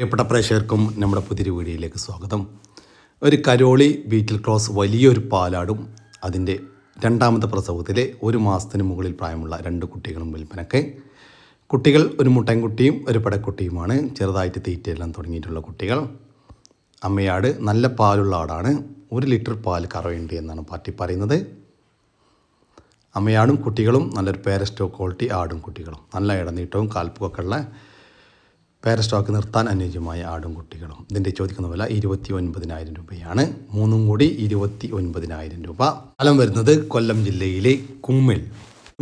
പ്രിയപ്പെട്ട പ്രേക്ഷകർക്കും നമ്മുടെ പുതിയൊരു വീഡിയോയിലേക്ക് സ്വാഗതം. ഒരു കരോളി ബീറ്റിൽ ക്രോസ് വലിയൊരു പാലാടും അതിൻ്റെ രണ്ടാമത്തെ പ്രസവത്തിലെ 1 മാസത്തിന് മുകളിൽ പ്രായമുള്ള 2 കുട്ടികളും വിൽപ്പനയ്ക്ക്. കുട്ടികൾ ഒരു മുട്ടൻകുട്ടിയും ഒരു പടക്കുട്ടിയുമാണ്. ചെറുതായിട്ട് തീറ്റയെല്ലാം തുടങ്ങിയിട്ടുള്ള കുട്ടികൾ. അമ്മയാട് നല്ല പാലുള്ള ആടാണ്. 1 ലിറ്റർ പാൽ കറവേണ്ടി എന്നാണ് പാർട്ടി പറയുന്നത്. അമ്മയാടും കുട്ടികളും നല്ലൊരു പേരസ്റ്റോക്ക് ക്വാളിറ്റി ആടും കുട്ടികളും, നല്ല ഇടനീട്ടവും കാൽപ്പുമൊക്കെ ഉള്ള പേരസ്റ്റോക്ക് നിർത്താൻ അനുയോജ്യമായ ആടും കുട്ടികളും. ഇതിൻ്റെ ചോദിക്കുന്ന വില 29,000 രൂപയാണ്. 3 കൂടി 29,000 രൂപ. സ്ഥലം വരുന്നത് കൊല്ലം ജില്ലയിലെ കുമ്മിൾ.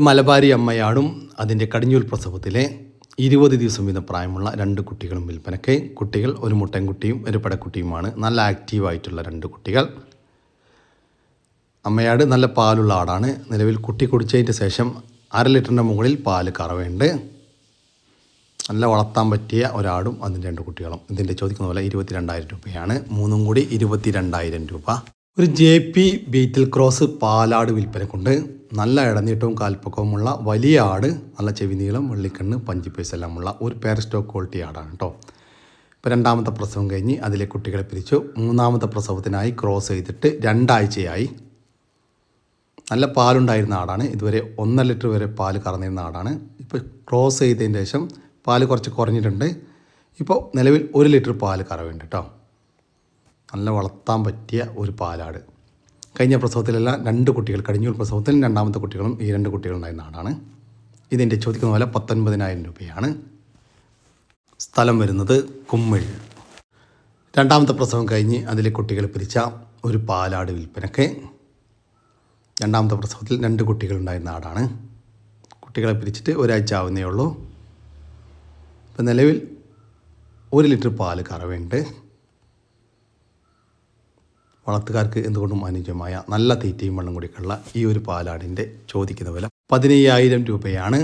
മലബാരി അമ്മയാടും അതിൻ്റെ കടിഞ്ഞൂൽ പ്രസവത്തിലെ 20 ദിവസം വീതം പ്രായമുള്ള 2 കുട്ടികളും വിൽപ്പനയ്ക്ക്. കുട്ടികൾ ഒരു മുട്ടൻകുട്ടിയും ഒരു പടക്കുട്ടിയുമാണ്. നല്ല ആക്റ്റീവായിട്ടുള്ള 2 കുട്ടികൾ. അമ്മയാട് നല്ല പാലുള്ള ആടാണ്. നിലവിൽ കുട്ടി കുടിച്ചതിൻ്റെ ശേഷം 1/2 ലിറ്ററിൻ്റെ മുകളിൽ പാല് കറവുണ്ട്. നല്ല വളർത്താൻ പറ്റിയ ഒരാടും അതിൻ്റെ 2 കുട്ടികളും. ഇതിൻ്റെ ചോദിക്കുന്ന പോലെ 22,000 രൂപയാണ്. 3 കൂടി 22,000 രൂപ. ഒരു JP ബീറ്റിൽ ക്രോസ് പാലാട് വിൽപ്പനക്കുണ്ട്. നല്ല ഇടനീട്ടവും കാൽപ്പക്കവുമുള്ള വലിയ ആട്, നല്ല ചെവിനീളം, വെള്ളിക്കണ്ണ്, പഞ്ചിപ്പേസ് എല്ലാമുള്ള ഒരു പേരസ്റ്റോക്ക് ക്വാളിറ്റി ആടാണ് കേട്ടോ. ഇപ്പോൾ 2ാമത്തെ പ്രസവം കഴിഞ്ഞ് അതിലെ കുട്ടികളെ പിരിച്ചു. 3ാമത്തെ പ്രസവത്തിനായി ക്രോസ് ചെയ്തിട്ട് 2 ആഴ്ചയായി. നല്ല പാലുണ്ടായിരുന്ന ആടാണ്. ഇതുവരെ 1.5 ലിറ്റർ വരെ പാല് കറന്നിരുന്ന ആടാണ്. ഇപ്പോൾ ക്രോസ് ചെയ്തതിന് ശേഷം പാല് കുറച്ച് കുറഞ്ഞിട്ടുണ്ട്. ഇപ്പോൾ നിലവിൽ 1 ലിറ്റർ പാല് കറവുണ്ട് കേട്ടോ. നല്ല വളർത്താൻ പറ്റിയ ഒരു പാലാട്. കഴിഞ്ഞ പ്രസവത്തിലെല്ലാം 2 കുട്ടികൾ, കടിഞ്ഞൂൽ പ്രസവത്തിൽ 2ാമത്തെ കുട്ടികളും ഈ 2 കുട്ടികളുണ്ടായിരുന്ന ആടാണ്. ഇതിൻ്റെ ചോദിക്കുന്ന വില 19,000 രൂപയാണ്. സ്ഥലം വരുന്നത് കുമ്മിൾ. 2ാമത്തെ പ്രസവം കഴിഞ്ഞ് അതിലെ കുട്ടികളെ പിരിച്ച ഒരു പാലാട് വിൽപ്പനയ്ക്ക്. 2ാമത്തെ പ്രസവത്തിൽ 2 കുട്ടികളുണ്ടായിരുന്ന ആടാണ്. കുട്ടികളെ പിരിച്ചിട്ട് ഒരാഴ്ച ആവുന്നേ ഉള്ളൂ. ഇപ്പം നിലവിൽ 1 ലിറ്റർ പാല് കറവുണ്ട്. വളർത്തുകാർക്ക് എന്തുകൊണ്ടും അനുയോജ്യമായ നല്ല തീറ്റയും വെള്ളം കുടിക്കുള്ള ഈ ഒരു പാലാടിൻ്റെ ചോദിക്കുന്ന വില 15,000 രൂപയാണ്.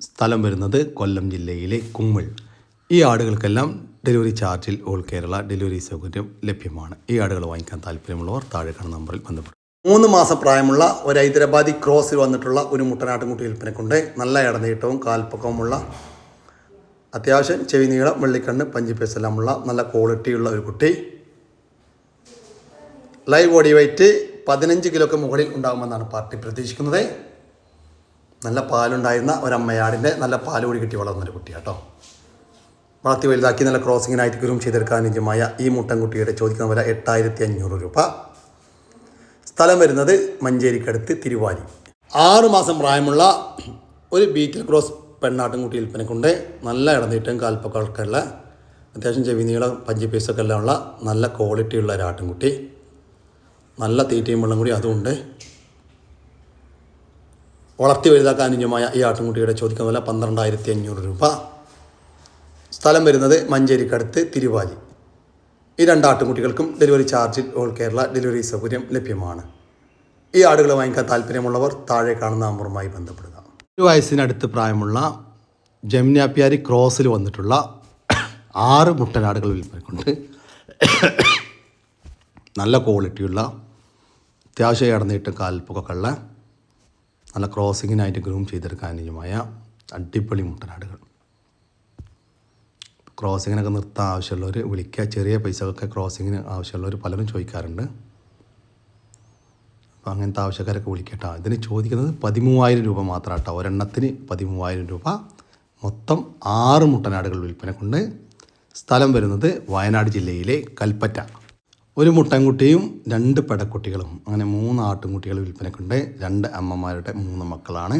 സ്ഥലം വരുന്നത് കൊല്ലം ജില്ലയിലെ കുമ്മിൾ. ഈ ആടുകൾക്കെല്ലാം ഡെലിവറി ചാർജിൽ ഓൾ കേരള ഡെലിവറി സൗകര്യം ലഭ്യമാണ്. ഈ ആടുകൾ വാങ്ങിക്കാൻ താല്പര്യമുള്ളവർ താഴെ കാണുന്ന നമ്പറിൽ ബന്ധപ്പെടും. 3 മാസം പ്രായമുള്ള ഒരു ഹൈദരാബാദി ക്രോസിൽ വന്നിട്ടുള്ള ഒരു മുട്ടനാട്ടുംകുട്ടി വിൽപ്പനക്കുണ്ട്. നല്ല ഇടനീട്ടവും കാൽപ്പക്കവുമുള്ള, അത്യാവശ്യം ചെവി നീളം, വെള്ളിക്കണ്ണ്, പഞ്ചിപ്പേസ് എല്ലാമുള്ള നല്ല ക്വാളിറ്റിയുള്ള ഒരു കുട്ടി. ലൈവ് ബോഡി വെയ്റ്റ് 15 കിലോക്ക് മുകളിൽ ഉണ്ടാകുമെന്നാണ് പാർട്ടി പ്രതീക്ഷിക്കുന്നത്. നല്ല പാലുണ്ടായിരുന്ന ഒരമ്മയാടിൻ്റെ നല്ല പാല് കൂടി കിട്ടി വളർന്നൊരു കുട്ടിയാട്ടോ. വളർത്തി വലുതാക്കി നല്ല ക്രോസിങ്ങിനായിട്ട് ഗ്രൂം ചെയ്തെടുക്കാൻ അനുയോജ്യമായ ഈ മുട്ടൻകുട്ടിയുടെ ചോദിക്കുന്ന വില 8,500 രൂപ. സ്ഥലം വരുന്നത് മഞ്ചേരിക്കടുത്ത് തിരുവാലി. 6 മാസം പ്രായമുള്ള ഒരു ബീറ്റിൽ ക്രോസ് പെണ്ണാട്ടുംകുട്ടി വിൽപ്പനക്കുണ്ട്. നല്ല ഇടനീട്ടം കാൽപ്പക്കൊക്കെ ഉള്ള, അത്യാവശ്യം ചെവി നീളം, പഞ്ചിപ്പീസൊക്കെ എല്ലാം ഉള്ള നല്ല ക്വാളിറ്റിയുള്ള ഒരു ആട്ടുംകുട്ടി. നല്ല തീറ്റയും വെള്ളം കൂടി അതുമുണ്ട്. വളർത്തി വലുതാക്കാൻ അനുയോജ്യമായ ഈ ആട്ടുംകുട്ടിയുടെ ചോദിക്കുന്ന വില 12,500 രൂപ. സ്ഥലം വരുന്നത് മഞ്ചേരിക്കടുത്ത് തിരുവാലി. ഈ 2 ആട്ടുംകുട്ടികൾക്കും ഡെലിവറി ചാർജിൽ ഓൾ കേരള ഡെലിവറി സൗകര്യം ലഭ്യമാണ്. ഈ ആടുകൾ വാങ്ങിക്കാൻ താല്പര്യമുള്ളവർ താഴെ കാണുന്ന നമ്പറുമായി ബന്ധപ്പെടുക. 1 വയസ്സിനടുത്ത് പ്രായമുള്ള ജമുനാപ്യാരി ക്രോസിൽ വന്നിട്ടുള്ള 6 മുട്ടനാടുകൾ വിൽപ്പനക്കുണ്ട്. നല്ല ക്വാളിറ്റിയുള്ള, അത്യാവശ്യം ഇടനീട്ടും കാൽപ്പൊക്കെ ഉള്ള, നല്ല ക്രോസിങ്ങിനായിട്ട് ഗ്രൂം ചെയ്തെടുക്കാൻ അനുയോജ്യമായ അടിപൊളി മുട്ടനാടുകൾ. ക്രോസിങ്ങിനൊക്കെ നിർത്താൻ ആവശ്യമുള്ളവർ വിളിക്കുക. ചെറിയ പൈസക്കൊക്കെ ക്രോസിങ്ങിന് ആവശ്യമുള്ളവർ പലരും ചോദിക്കാറുണ്ട്. അപ്പോൾ അങ്ങനത്തെ ആവശ്യക്കാരൊക്കെ വിളിക്കട്ടോ. ഇതിന് ചോദിക്കുന്നത് 13,000 രൂപ മാത്രം കേട്ടോ. ഒരെണ്ണത്തിന് 13,000 രൂപ. മൊത്തം 6 മുട്ടനാടുകൾ വിൽപ്പനക്കുണ്ട്. സ്ഥലം വരുന്നത് വയനാട് ജില്ലയിലെ കൽപ്പറ്റ. ഒരു മുട്ടൻകുട്ടിയും 2 പെടക്കുട്ടികളും, അങ്ങനെ 3 ആട്ടുംകുട്ടികൾ വിൽപ്പനക്കുണ്ട്. 2 അമ്മമാരുടെ 3 മക്കളാണ്.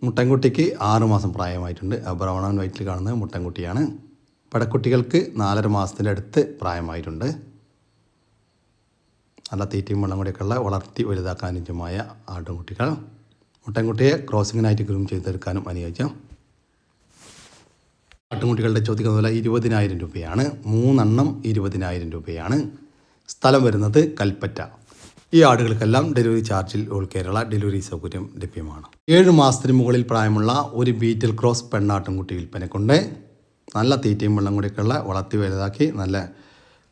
മുട്ടൻകുട്ടിക്ക് 6 മാസം പ്രായമായിട്ടുണ്ട്. ബ്രൗൺ ആൻഡ് വൈറ്റിൽ കാണുന്നത് മുട്ടൻകുട്ടിയാണ്. പടക്കുട്ടികൾക്ക് 4.5 മാസത്തിൻ്റെ അടുത്ത് പ്രായമായിട്ടുണ്ട്. നല്ല തീറ്റയും വെള്ളം കൂടിയൊക്കെ ഉള്ള, വളർത്തി വലുതാക്കാൻ അനുയോജ്യമായ ആട്ടുംകുട്ടികൾ. മുട്ടൻകുട്ടിയെ ക്രോസിങ്ങിനായിട്ട് ഗ്രൂം ചെയ്തെടുക്കാനും അനുയോജ്യം. ആട്ടുംകുട്ടികളുടെ ചോദിക്കുന്ന വില 20,000 രൂപയാണ്. 3 എണ്ണം 20,000 രൂപയാണ്. സ്ഥലം വരുന്നത് കൽപ്പറ്റ. ഈ ആടുകൾക്കെല്ലാം ഡെലിവറി ചാർജിൽ ഓൾ കേരള ഡെലിവറി സൗകര്യം ലഭ്യമാണ്. 7 മാസത്തിന് മുകളിൽ പ്രായമുള്ള ഒരു ബീറ്റിൽ ക്രോസ് പെണ്ണാട്ടുംകുട്ടി വിൽപ്പനക്കുണ്ട്. നല്ല തീറ്റയും വെള്ളം കൂടിയൊക്കെയുള്ള, വളർത്തി വലുതാക്കി നല്ല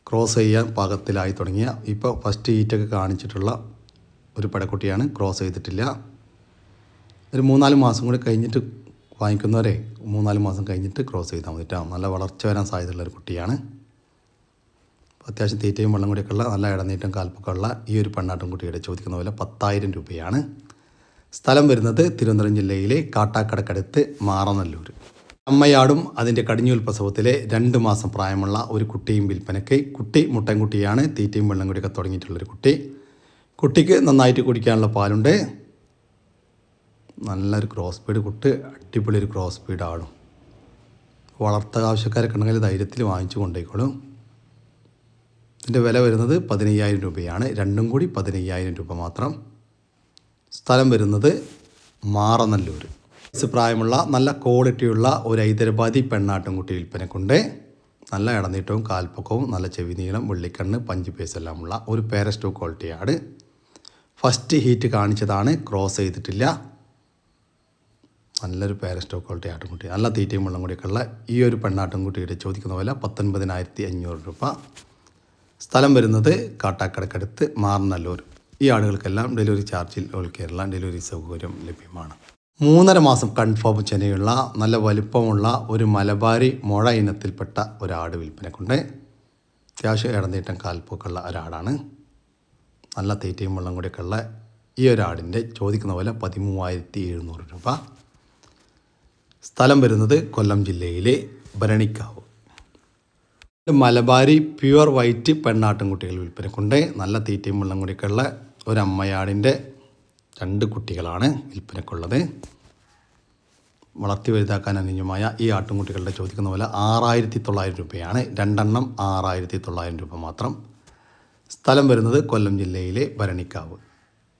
ക്രോസ് ചെയ്യാൻ പാകത്തിലായി തുടങ്ങിയ, ഇപ്പോൾ ഫസ്റ്റ് ഹീറ്റൊക്കെ കാണിച്ചിട്ടുള്ള ഒരു പടക്കുട്ടിയാണ്. ക്രോസ് ചെയ്തിട്ടില്ല. ഒരു 3-4 മാസം കൂടി കഴിഞ്ഞിട്ട് വാങ്ങിക്കുന്നവരെ 3-4 മാസം കഴിഞ്ഞിട്ട് ക്രോസ് ചെയ്താൽ മതി കേട്ടോ. നല്ല വളർച്ച വരാൻ സാധ്യതയുള്ളൊരു കുട്ടിയാണ്. അത്യാവശ്യം തീറ്റയും വെള്ളം കൂടിയൊക്കെ ഉള്ള നല്ല ഇടനീട്ടം കാൽപ്പൊക്കെ ഉള്ള ഈ ഒരു പെണ്ണാട്ടുംകുട്ടിയുടെ ചോദിക്കുന്ന വില 10,000 രൂപയാണ്. സ്ഥലം വരുന്നത് തിരുവനന്തപുരം ജില്ലയിലെ കാട്ടാക്കടക്കടുത്ത് മാറനല്ലൂർ. അമ്മയാടും അതിൻ്റെ കടിഞ്ഞൂൽ പ്രസവത്തിലെ 2 മാസം പ്രായമുള്ള ഒരു കുട്ടിയും വിൽപ്പനയ്ക്ക്. കുട്ടി മുട്ടൻകുട്ടിയാണ്. തീറ്റയും വെള്ളം കൂടിയൊക്കെ തുടങ്ങിയിട്ടുള്ളൊരു കുട്ടി. കുട്ടിക്ക് നന്നായിട്ട് കുടിക്കാനുള്ള പാലുണ്ട്. നല്ലൊരു ക്രോസ് സ്പീഡ് കുട്ടി, അടിപൊളി ഒരു ക്രോസ് സ്പീഡ് ആടും. വളർത്ത ആവശ്യക്കാരൊക്കെ ഉണ്ടെങ്കിൽ ധൈര്യത്തിൽ വാങ്ങിച്ചു കൊണ്ടുപോയിക്കോളും. ഇതിൻ്റെ വില വരുന്നത് 15,000 രൂപയാണ്. രണ്ടും കൂടി 15,000 രൂപ മാത്രം. സ്ഥലം വരുന്നത് മാറനല്ലൂർ. പ്രായമുള്ള നല്ല ക്വാളിറ്റിയുള്ള ഒരു ഹൈദരാബാദി പെണ്ണാട്ടുംകുട്ടി വിൽപ്പനക്കുണ്ട്. നല്ല ഇടനീട്ടവും കാൽപ്പൊക്കവും നല്ല ചെവി നീളം വെള്ളിക്കണ്ണ് പഞ്ച് പേസ് എല്ലാമുള്ള ഒരു പേരസ്റ്റോ ക്വാളിറ്റിയാണ്. ഫസ്റ്റ് ഹീറ്റ് കാണിച്ചതാണ്, ക്രോസ് ചെയ്തിട്ടില്ല. നല്ലൊരു പേരസ്റ്റോ ക്വാളിറ്റി ആട്ടുംകുട്ടി, നല്ല തീറ്റയും വെള്ളം കൂടിയൊക്കെ ഉള്ള ഈ ഒരു പെണ്ണാട്ടുംകുട്ടിയുടെ ചോദിക്കുന്ന വില 19,500 രൂപ. സ്ഥലം വരുന്നത് കാട്ടാക്കടക്കടുത്ത് മാറനല്ലൂർ. ഈ ആടുകൾക്കെല്ലാം ഡെലിവറി ചാർജിൽ ഓൾ കേരള ഡെലിവറി സൗകര്യം ലഭ്യമാണ്. 3.5 മാസം കൺഫേം ചെനയുള്ള നല്ല വലിപ്പമുള്ള ഒരു മലബാരി മുഴ ഇനത്തിൽപ്പെട്ട ഒരാട് വിൽപ്പനക്കുണ്ട്. അത്യാവശ്യം ഇടനീട്ടം കാൽപ്പൊക്കെയുള്ള ഒരാടാണ്. നല്ല തീറ്റയും വെള്ളം കൂടിയൊക്കെ ഉള്ള ഈ ഒരാടിൻ്റെ ചോദിക്കുന്ന വില 13,700 രൂപ. സ്ഥലം വരുന്നത് കൊല്ലം ജില്ലയിലെ ഭരണിക്കാവ്. മലബാരി പ്യുവർ വൈറ്റ് പെണ്ണാട്ടുംകുട്ടികൾ വിൽപ്പനക്കുണ്ട്. നല്ല തീറ്റയും വെള്ളം കൂടിയൊക്കെ ഉള്ള ഒരമ്മയാടിൻ്റെ 2 കുട്ടികളാണ് വിൽപ്പനക്കുള്ളത്. വളർത്തി വലുതാക്കാൻ അനുയോജ്യമായ ഈ ആട്ടുംകുട്ടികളുടെ ചോദിക്കുന്ന വില 6,900 രൂപയാണ്. 2 എണ്ണം 6,900 രൂപ മാത്രം. സ്ഥലം വരുന്നത് കൊല്ലം ജില്ലയിലെ ഭരണിക്കാവ്.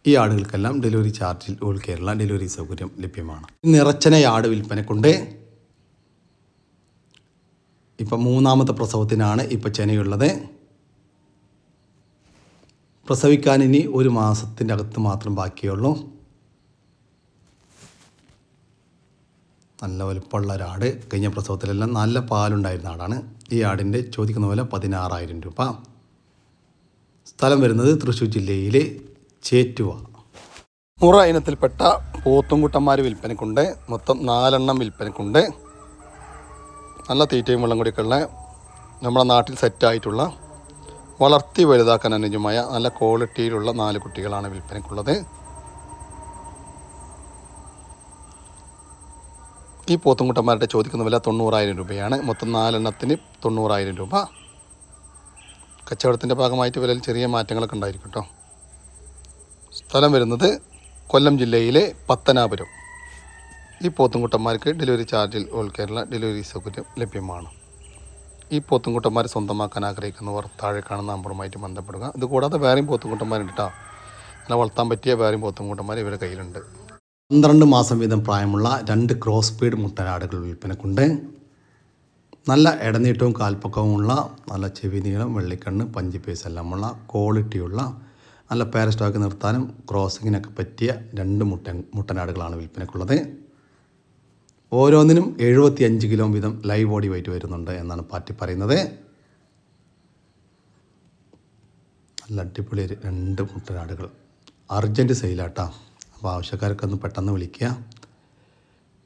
ഈ ആടുകൾക്കെല്ലാം ഡെലിവറി ചാർജിൽ ഓൾ കേരള ഡെലിവറി സൗകര്യം ലഭ്യമാണ്. നിറച്ചന ആട് വിൽപ്പനക്കുണ്ട്. ഇപ്പം 3ാമത്തെ പ്രസവത്തിനാണ് ഇപ്പോൾ ചെനയുള്ളത്. പ്രസവിക്കാൻ ഇനി 1 മാസത്തിൻ്റെ അകത്ത് മാത്രം ബാക്കിയുള്ളൂ. നല്ല വലുപ്പമുള്ള ഒരാട്. കഴിഞ്ഞ പ്രസവത്തിലെല്ലാം നല്ല പാലുണ്ടായിരുന്ന ആടാണ്. ഈ ആടിൻ്റെ ചോദിക്കുന്ന വില 16,000 രൂപ. സ്ഥലം വരുന്നത് തൃശ്ശൂർ ജില്ലയിലെ ചേറ്റുവ. മുറ ഇനത്തിൽപ്പെട്ട പോത്തുംകുട്ടന്മാർ വിൽപ്പനക്കുണ്ട്. മൊത്തം 4 എണ്ണം വിൽപ്പനക്കുണ്ട്. നല്ല തീറ്റയും വെള്ളം കൂടിയൊക്കെയുള്ള നമ്മുടെ നാട്ടിൽ സെറ്റായിട്ടുള്ള വളർത്തി വലുതാക്കാൻ അനുയോജ്യമായ നല്ല ക്വാളിറ്റിയിലുള്ള 4 കുട്ടികളാണ് വിൽപ്പനക്കുള്ളത്. ഈ പോത്തുംകുട്ടന്മാരുടെ ചോദിക്കുന്ന വില 90,000 രൂപയാണ്. മൊത്തം 4 എണ്ണത്തിന് 90,000 രൂപ. കച്ചവടത്തിൻ്റെ ഭാഗമായിട്ട് വിലയിൽ ചെറിയ മാറ്റങ്ങളൊക്കെ ഉണ്ടായിരിക്കും കേട്ടോ. സ്ഥലം വരുന്നത് കൊല്ലം ജില്ലയിലെ പത്തനാപുരം. ഈ പോത്തുംകുട്ടന്മാർക്ക് ഡെലിവറി ചാർജിൽ ഓൾ കേരള ഡെലിവറി സൗകര്യം ലഭ്യമാണ്. ഈ പോത്തുംകുട്ടന്മാർ സ്വന്തമാക്കാൻ ആഗ്രഹിക്കുന്നവർ താഴെ കാണുന്ന നമ്പറുമായിട്ട് ബന്ധപ്പെടുക. ഇതുകൂടാതെ വേറെയും പോത്തുംകുട്ടന്മാരുണ്ട് കേട്ടോ. അങ്ങനെ വളർത്താൻ പറ്റിയ വേറെയും പോത്തുംകുട്ടന്മാർ ഇവരുടെ കയ്യിലുണ്ട്. 12 മാസം വീതം പ്രായമുള്ള 2 ക്രോസ് സ്പീഡ് മുട്ടനാടുകൾ വിൽപ്പനക്കുണ്ട്. നല്ല ഇടനീട്ടവും കാൽപ്പൊക്കവുമുള്ള നല്ല ചെവി നീളം വെള്ളിക്കണ്ണ് പഞ്ച് പേസ് എല്ലാമുള്ള ക്വാളിറ്റിയുള്ള നല്ല പാരസ്റ്റോക്ക് നിർത്താനും ക്രോസിങ്ങിനൊക്കെ പറ്റിയ 2 മുട്ടനാടുകളാണ് വിൽപ്പനക്കുള്ളത്. ഓരോന്നിനും 75 കിലോ വീതം ലൈവ് ബോഡി വെയിറ്റ് വരുന്നുണ്ട് എന്നാണ് പാർട്ടി പറയുന്നത്. നല്ല അടിപൊളി 2 മുട്ടനാടുകൾ അർജൻറ്റ് സെയിലാട്ടാ. അപ്പോൾ ആവശ്യക്കാരൊക്കെ ഒന്ന് പെട്ടെന്ന് വിളിക്കുക.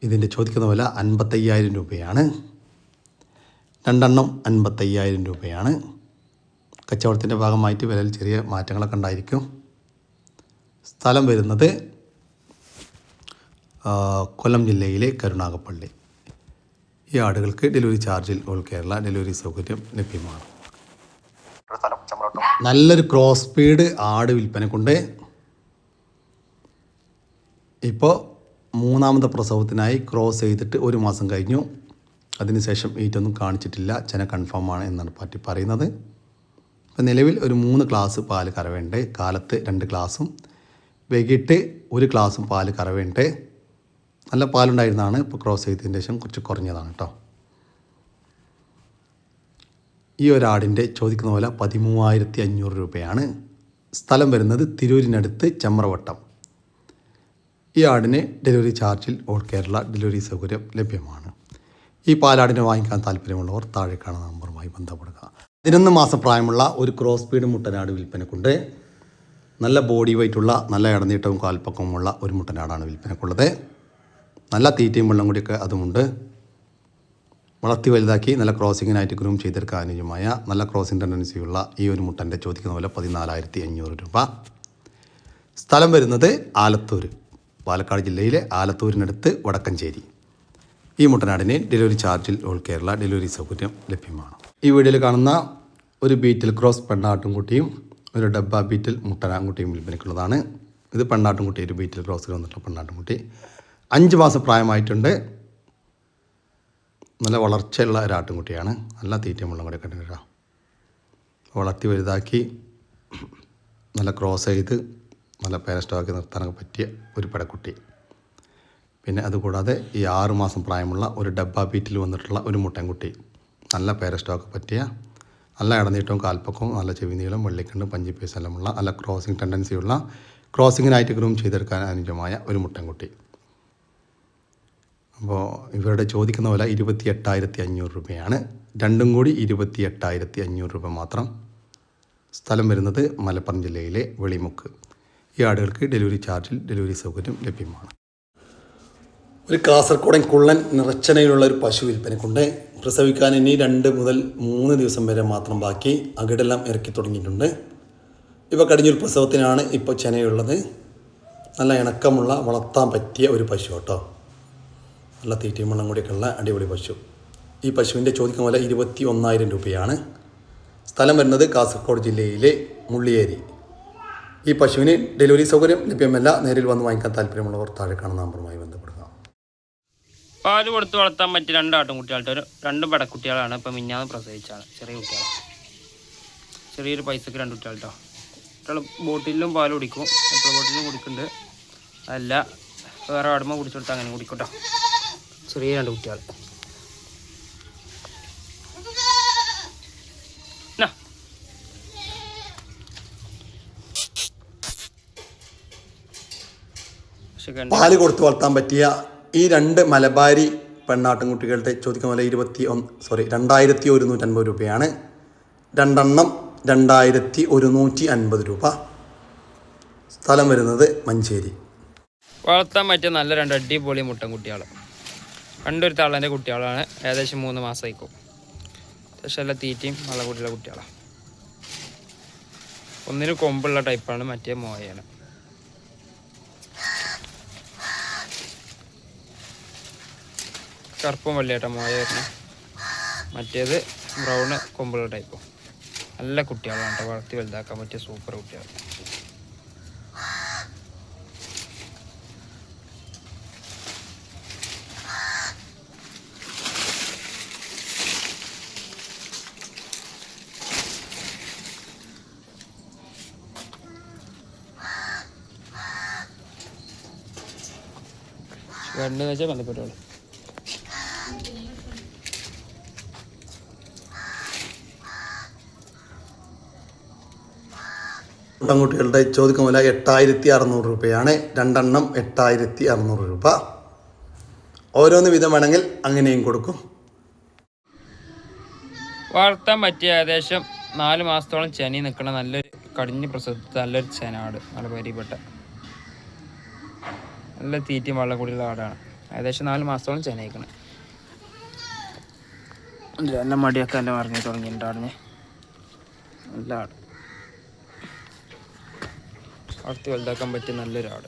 ഇതിൻ്റെ ചോദിക്കുന്ന വില 55,000 രൂപയാണ്. 2 എണ്ണം 55,000 രൂപയാണ്. കച്ചവടത്തിൻ്റെ ഭാഗമായിട്ട് വിലയിൽ ചെറിയ മാറ്റങ്ങളൊക്കെ ഉണ്ടായിരിക്കും. സ്ഥലം വരുന്നത് കൊല്ലം ജില്ലയിലെ കരുനാഗപ്പള്ളി. ഈ ആടുകൾക്ക് ഡെലിവറി ചാർജിൽ ഓൾ കേരള ഡെലിവറി സൗകര്യം ലഭ്യമാണ്. നല്ലൊരു ക്രോസ് സ്പീഡ് ആട് വിൽപ്പനക്കുണ്ട്. ഇപ്പോൾ 3ാമത്തെ പ്രസവത്തിനായി ക്രോസ് ചെയ്തിട്ട് 1 മാസം കഴിഞ്ഞു. അതിനുശേഷം ഈറ്റൊന്നും കാണിച്ചിട്ടില്ല. ചെന കൺഫേം ആണ് എന്നാണ് പാർട്ടി പറയുന്നത്. ഇപ്പോൾ നിലവിൽ ഒരു 3 ഗ്ലാസ് പാല് കറവേണ്ട. കാലത്ത് 2 ഗ്ലാസും വൈകിട്ട് 1 ഗ്ലാസും പാല് കറവേണ്ട. നല്ല പാലുണ്ടായിരുന്നതാണ്. ഇപ്പോൾ ക്രോസ് ചെയ്തതിന് ശേഷം കുറച്ച് കുറഞ്ഞതാണ് കേട്ടോ. ഈ ഒരാടിൻ്റെ ചോദിക്കുന്ന പോലെ 13,500 രൂപയാണ്. സ്ഥലം വരുന്നത് തിരൂരിനടുത്ത് ചമ്രവട്ടം. ഈ ആടിന് ഡെലിവറി ചാർജിൽ ഓൾ കേരള ഡെലിവറി സൗകര്യം ലഭ്യമാണ്. ഈ പാലാടിനെ വാങ്ങിക്കാൻ താല്പര്യമുള്ളവർ താഴെ കാണുന്ന നമ്പറുമായി ബന്ധപ്പെടുക. 11 മാസം പ്രായമുള്ള ഒരു ക്രോസ് സ്പീഡ് മുട്ടനാട് വിൽപ്പനക്കുണ്ട്. നല്ല ബോഡി വെയ്റ്റുള്ള നല്ല ഇടനീട്ടവും കാൽപ്പക്കവുമുള്ള ഒരു മുട്ടനാടാണ് വിൽപ്പനക്കുള്ളത്. നല്ല തീറ്റയും വെള്ളം കൂടിയൊക്കെ അതുമുണ്ട്. വളർത്തി വലുതാക്കി നല്ല ക്രോസിങ്ങിനായിട്ട് ഗ്രൂം ചെയ്തെടുക്കാൻ അനുയോജ്യമായ നല്ല ക്രോസിംഗ് ടെൻഡൻസിയുള്ള ഈ ഒരു മുട്ടൻ്റെ ചോദിക്കുന്ന വില 14,500 രൂപ. സ്ഥലം വരുന്നത് ആലത്തൂർ, പാലക്കാട് ജില്ലയിലെ ആലത്തൂരിനടുത്ത് വടക്കഞ്ചേരി. ഈ മുട്ടനാടിന് ഡെലിവറി ചാർജിൽ ഓൾ കേരള ഡെലിവറി സൗകര്യം ലഭ്യമാണ്. ഈ വീഡിയോയിൽ കാണുന്ന ഒരു ബീറ്റിൽ ക്രോസ് പെണ്ണാട്ടുംകുട്ടിയും ഒരു ഡബ്ബ ബീറ്റിൽ മുട്ടനാൻകുട്ടിയും വിൽപ്പനയ്ക്കുള്ളതാണ്. ഇത് പെണ്ണാട്ടുംകുട്ടി, ഒരു ബീറ്റിൽ ക്രോസിൽ വന്നിട്ടുള്ള പെണ്ണാട്ടുംകുട്ടി. 5 മാസം പ്രായമായിട്ടുണ്ട്. നല്ല വളർച്ചയുള്ള ഒരു ആട്ടുംകുട്ടിയാണ്. നല്ല തീറ്റയും വെള്ളം കൂടെ കണ്ടിട്ടാ വളർത്തി വലുതാക്കി നല്ല ക്രോസ് ചെയ്ത് നല്ല പേരസ്റ്റോക്കി നിർത്താനൊക്കെ പറ്റിയ ഒരു പെടക്കുട്ടി. പിന്നെ അതുകൂടാതെ ഈ 6 മാസം പ്രായമുള്ള ഒരു ഡബ്ബ ബീറ്റിൽ വന്നിട്ടുള്ള ഒരു മുട്ടൻകുട്ടി. നല്ല പേരസ്റ്റോക്ക് പറ്റിയ നല്ല ഇടനീട്ടവും കാൽപ്പക്കവും നല്ല ചെവി നീളം വെള്ളിക്കണ്ടും പഞ്ചിപ്പേസ് എല്ലാമുള്ള നല്ല ക്രോസിംഗ് ടെൻഡൻസിയുള്ള ക്രോസിങ്ങിനായിട്ട് ഗ്രൂം ചെയ്തെടുക്കാൻ അനുയോജ്യമായ ഒരു മുട്ടൻകുട്ടി. അപ്പോൾ ഇവരുടെ ചോദിക്കുന്ന വില 28,500 രൂപയാണ്. രണ്ടും കൂടി 28,500 രൂപ മാത്രം. സ്ഥലം വരുന്നത് മലപ്പുറം ജില്ലയിലെ വെളിമുക്ക്. ഈ ആടുകൾക്ക് ഡെലിവറി ചാർജിൽ ഡെലിവറി സൗകര്യം ലഭ്യമാണ്. ഒരു കാസർഗോഡൻ കുള്ളൻ നിറച്ചനയിലുള്ള ഒരു പശു വിൽപ്പനയ്ക്കുണ്ട്. പ്രസവിക്കാൻ ഇനി 2 മുതൽ 3 ദിവസം വരെ മാത്രം ബാക്കി. അകിടെല്ലാം ഇറക്കി തുടങ്ങിയിട്ടുണ്ട്. ഇപ്പോൾ കഴിഞ്ഞൊരു പ്രസവത്തിനാണ് ഇപ്പോൾ ചെനയുള്ളത്. നല്ല ഇണക്കമുള്ള വളർത്താൻ പറ്റിയ ഒരു പശു കേട്ടോ. നല്ല തീറ്റയും വെള്ളം കൂടിയൊക്കെ ഉള്ള അടിപൊളി പശു. ഈ പശുവിൻ്റെ ചോദിക്കുന്ന വില 21,000 രൂപയാണ്. സ്ഥലം വരുന്നത് കാസർഗോഡ് ജില്ലയിലെ മുള്ളിയേരി. ഈ പശുവിന് ഡെലിവറി സൗകര്യം ലഭ്യമല്ല. നേരിൽ വന്ന് വാങ്ങിക്കാൻ താല്പര്യമുള്ളവർ താഴെ കാണുന്ന നമ്പറുമായി ബന്ധപ്പെടുക. പാല് കൊടുത്ത് വളർത്താൻ പറ്റിയ 2 ആട്ടുംകുട്ടികളുടെ 2 പടക്കുട്ടികളാണ്. ഇപ്പം മിഞ്ഞാന്ന് പ്രസവിച്ചാണ്. ചെറിയ കുട്ടികളാണ്. ചെറിയൊരു പൈസക്ക് 2 കുട്ടികൾ കേട്ടോ. കുട്ടികൾ ബോട്ടിലും പാൽ കുടിക്കും. എപ്പോൾ ബോട്ടിലും കുടിക്കുന്നുണ്ട്. അതല്ല വേറെ ആടുമ്പോൾ കുടിച്ചു കൊടുത്താൽ അങ്ങനെ കുടിക്കും കേട്ടോ. ചെറിയ 2 കുട്ടികൾ. പാല് കൊടുത്ത് വളർത്താൻ പറ്റിയ ഈ 2 മലബാരി പെണ്ണാട്ടുംകുട്ടികളുടെ ചോദിക്കുന്ന വില 2,150 രൂപയാണ്. 2 എണ്ണം 2,150 രൂപ. സ്ഥലം വരുന്നത് മഞ്ചേരി. വളർത്താൻ പറ്റിയ നല്ല 2 അടിപൊളി മുട്ടൻകുട്ടികൾ. 2 തള്ളൻ്റെ കുട്ടികളാണ്. ഏകദേശം 3 മാസമായിക്കും. അത്യാവശ്യം നല്ല തീറ്റയും നല്ല കുട്ടിയുള്ള കുട്ടികളാണ്. ഒന്നിന് കൊമ്പുള്ള ടൈപ്പാണ്, മറ്റേ മോയാണ്. കറുപ്പും വെള്ളയാട്ട മോയ വരുന്നത്. മറ്റേത് ബ്രൗണ് കൊമ്പുള്ള ടൈപ്പും. നല്ല കുട്ടികളാണ് കേട്ടോ. വളർത്തി വലുതാക്കാൻ പറ്റിയ സൂപ്പർ കുട്ടികൾ. വേണ്ടെന്ന് വെച്ചാൽ ബന്ധപ്പെട്ടോളൂ. മുട്ടൻകുട്ടികളുടെ ചോദിക്കുന്ന വില 8,600 രൂപയാണ്. 2 എണ്ണം 8,600 രൂപ. ഓരോന്ന് വിധം വേണമെങ്കിൽ അങ്ങനെയും കൊടുക്കും. വളർത്താൻ പറ്റിയ ഏകദേശം 4 മാസത്തോളം ചെനി നിൽക്കണ നല്ലൊരു കടിഞ്ഞ് പ്രസവത്തിൽ നല്ലൊരു ചെനാട്. നല്ല പരിപ്പെട്ട നല്ല തീറ്റയും വെള്ളം കൂടിയുള്ള ആടാണ്. ഏകദേശം 4 മാസത്തോളം ചെനയിക്കണം. എല്ലാം മടിയൊക്കെ എല്ലാം ഇറങ്ങി തുടങ്ങിയിട്ടുണ്ട്. ആടിന് നല്ല ആട്. വളർത്തി വലുതാക്കാൻ പറ്റിയ നല്ലൊരാട്.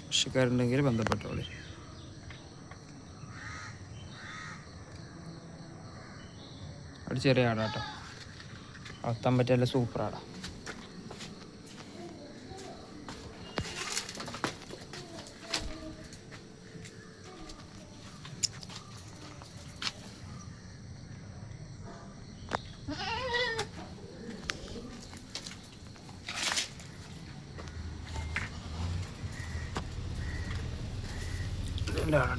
കൃഷിക്കാരുണ്ടെങ്കിൽ ബന്ധപ്പെട്ടോളി. അവിടെ ചെറിയ ആടാട്ടോ. വളർത്താൻ പറ്റിയ നല്ല സൂപ്പർ ആടാ.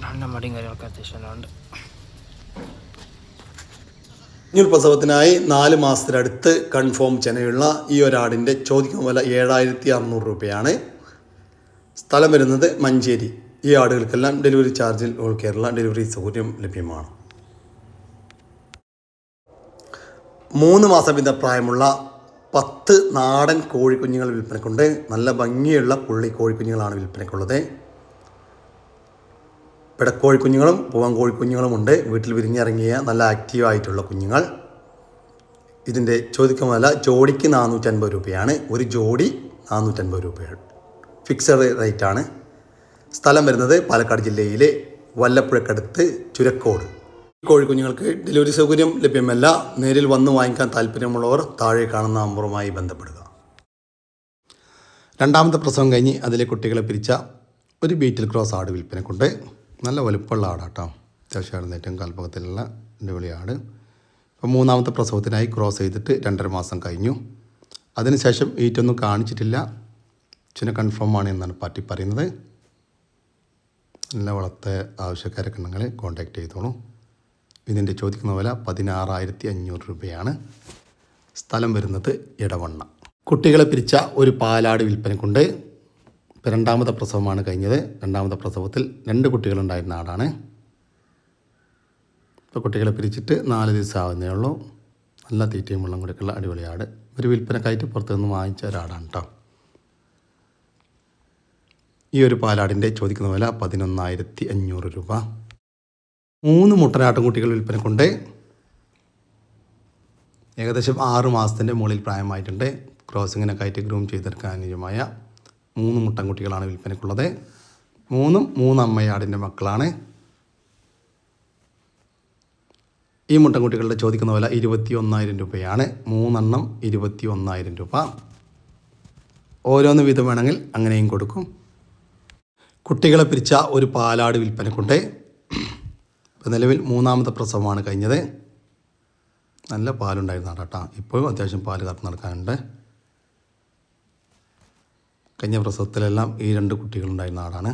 നല്ല മടിയും കാര്യങ്ങളൊക്കെ അത്യാവശ്യം ഉണ്ട്. ഇങ്ങനൊരു പ്രസവത്തിനായി 4 മാസത്തിനടുത്ത് കൺഫേം ചെനയുള്ള ഈ ഒരാടിൻ്റെ ചോദിക്കുന്ന വില 7,600 രൂപയാണ്. സ്ഥലം വരുന്നത് മഞ്ചേരി. ഈ ആടുകൾക്കെല്ലാം ഡെലിവറി ചാർജിൽ ഓൾ കേരള ഡെലിവറി സൗകര്യം ലഭ്യമാണ്. 3 മാസം വീതം പ്രായമുള്ള 10 നാടൻ കോഴിക്കുഞ്ഞുങ്ങൾ വിൽപ്പനയ്ക്കുണ്ട്. നല്ല ഭംഗിയുള്ള പുള്ളി കോഴിക്കുഞ്ഞുങ്ങളാണ് വിൽപ്പനയ്ക്കുള്ളത്. പിടക്കോഴി കുഞ്ഞുങ്ങളും പൂവൻ കോഴി കുഞ്ഞുങ്ങളുമുണ്ട്. വീട്ടിൽ വിരിഞ്ഞിറങ്ങിയ നല്ല ആക്റ്റീവായിട്ടുള്ള കുഞ്ഞുങ്ങൾ. ഇതിൻ്റെ ചോദിക്കുന്ന വില ജോഡിക്ക് 450 രൂപയാണ്. ഒരു ജോഡി 450 രൂപയാണ്. ഫിക്സഡ് റേറ്റാണ്. സ്ഥലം വരുന്നത് പാലക്കാട് ജില്ലയിലെ വല്ലപ്പുഴക്കടുത്ത് ചുരക്കോട്. കോഴിക്കുഞ്ഞുങ്ങൾക്ക് ഡെലിവറി സൗകര്യം ലഭ്യമല്ല. നേരിൽ വന്ന് വാങ്ങിക്കാൻ താല്പര്യമുള്ളവർ താഴെ കാണുന്ന നമ്പറുമായി ബന്ധപ്പെടുക. രണ്ടാമത്തെ പ്രസവം കഴിഞ്ഞ് അതിലെ കുട്ടികളെ പിരിച്ച ഒരു ബീറ്റിൽ ക്രോസ് ആട് വിൽപ്പനക്കുണ്ട്. നല്ല വലുപ്പമുള്ള ആടാട്ടോ. അത്യാവശ്യം ഏറ്റവും കാൽപ്പകത്തിലുള്ള അടിപൊളി ആട്. ഇപ്പോൾ മൂന്നാമത്തെ പ്രസവത്തിനായി ക്രോസ് ചെയ്തിട്ട് 2.5 മാസം കഴിഞ്ഞു. അതിനുശേഷം ഈറ്റൊന്നും കാണിച്ചിട്ടില്ല. അച്ഛനെ കൺഫേം ആണ് എന്നാണ് പാർട്ടി പറയുന്നത്. നല്ല വളർത്ത ആവശ്യക്കാരൊക്കെ ഉണ്ടെങ്കിൽ കോൺടാക്റ്റ് ചെയ്തോളൂ. ഇതിൻ്റെ ചോദിക്കുന്ന വില 16,500 രൂപയാണ്. സ്ഥലം വരുന്നത് ഇടവണ്ണ. കുട്ടികളെ പിരിച്ച ഒരു പാലാട് വിൽപ്പനക്കുണ്ട്. ഇപ്പോൾ രണ്ടാമത്തെ പ്രസവമാണ് കഴിഞ്ഞത്. രണ്ടാമത്തെ പ്രസവത്തിൽ 2 കുട്ടികളുണ്ടായിരുന്ന ആടാണ്. ഇപ്പോൾ കുട്ടികളെ പിരിച്ചിട്ട് 4 ദിവസം ആവുന്നേ ഉള്ളൂ. നല്ല തീറ്റയും വെള്ളം കൊടുക്കുള്ള അടിപൊളി ആട്. ഒരു വിൽപ്പനക്കായിട്ട് പുറത്തു നിന്ന് വാങ്ങിച്ച ഒരാടാണ് കേട്ടോ. ഈ ഒരു പാലാടിൻ്റെ ചോദിക്കുന്ന വില 11,500 രൂപ. 3 മുട്ടനാട്ടുംകുട്ടികൾ വിൽപ്പനക്കുണ്ട്. ഏകദേശം 6 മാസത്തിൻ്റെ മുകളിൽ പ്രായമായിട്ടുണ്ട്. ക്രോസിങ്ങിനൊക്കെ ആയിട്ട് ഗ്രൂം ചെയ്തെടുക്കാൻ അനുയോജ്യമായ 3 മുട്ടൻകുട്ടികളാണ് വിൽപ്പനക്കുള്ളത്. 3 അമ്മയാടിൻ്റെ മക്കളാണ്. ഈ മുട്ടൻകുട്ടികളുടെ ചോദിക്കുന്ന വില 21,000 രൂപയാണ്. 3 എണ്ണം 21,000 രൂപ. ഓരോന്ന് വീതം വേണമെങ്കിൽ അങ്ങനെയും കൊടുക്കും. കുട്ടികളെ പിരിച്ച ഒരു പാലാട് വിൽപ്പനക്കുണ്ട്. ഇപ്പോൾ നിലവിൽ 3ാമത്തെ പ്രസവമാണ് കഴിഞ്ഞത്. നല്ല പാലുണ്ടായിരുന്ന ആടാട്ടാ. ഇപ്പോഴും അത്യാവശ്യം പാല് കറന്ന് നടക്കാനുണ്ട്. കഴിഞ്ഞ പ്രസവത്തിലെല്ലാം ഈ 2 കുട്ടികളുണ്ടായിരുന്ന ആടാണ്.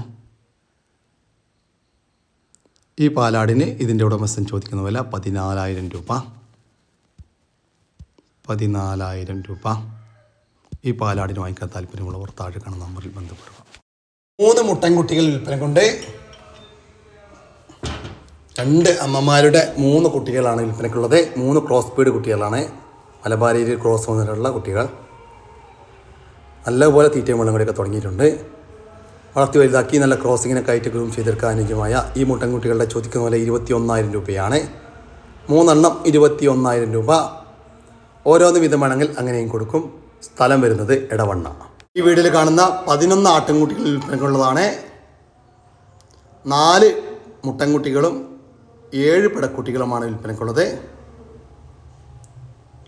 ഈ പാലാടിന് ഇതിൻ്റെ ഉടമസ്ഥൻ ചോദിക്കുന്ന വില 14,000 രൂപ. 14,000 രൂപ. ഈ പാലാടിന് വാങ്ങിക്കാൻ താല്പര്യമുള്ളവർ താഴെ കാണുന്ന നമ്പറിൽ ബന്ധപ്പെടുക. 3 മുട്ടൻകുട്ടികൾ വിൽപ്പനക്കുണ്ട്. 2 അമ്മമാരുടെ 3 കുട്ടികളാണ് വിൽപ്പനക്കുള്ളത്. 3 ക്രോസ് സ്പീഡ് കുട്ടികളാണ്. മലബാരിയിൽ ക്രോസ് വന്നിട്ടുള്ള കുട്ടികൾ. നല്ലപോലെ തീറ്റയും വെള്ളം കൂടിയൊക്കെ തുടങ്ങിയിട്ടുണ്ട്. വളർത്തി വലുതാക്കി നല്ല ക്രോസിങ്ങിനൊക്കെ ആയിട്ട് ഗ്രൂം ചെയ്തെടുക്കാൻ അനുയോജ്യമായ ഈ മുട്ടൻകുട്ടികളുടെ ചോദിക്കുന്ന വില 21,000 രൂപയാണ്. 3 എണ്ണം 21,000 രൂപ. ഓരോന്ന് വീതം വേണമെങ്കിൽ അങ്ങനെയും കൊടുക്കും. സ്ഥലം വരുന്നത് ഇടവണ്ണ. ഈ വീഡിയോയിൽ കാണുന്ന 11 ആട്ടിൻകുട്ടികൾ വിൽപ്പനക്കുള്ളതാണ്. 4 മുട്ടൻകുട്ടികളും 7 പിടക്കുട്ടികളുമാണ് വിൽപ്പനക്കുള്ളത്.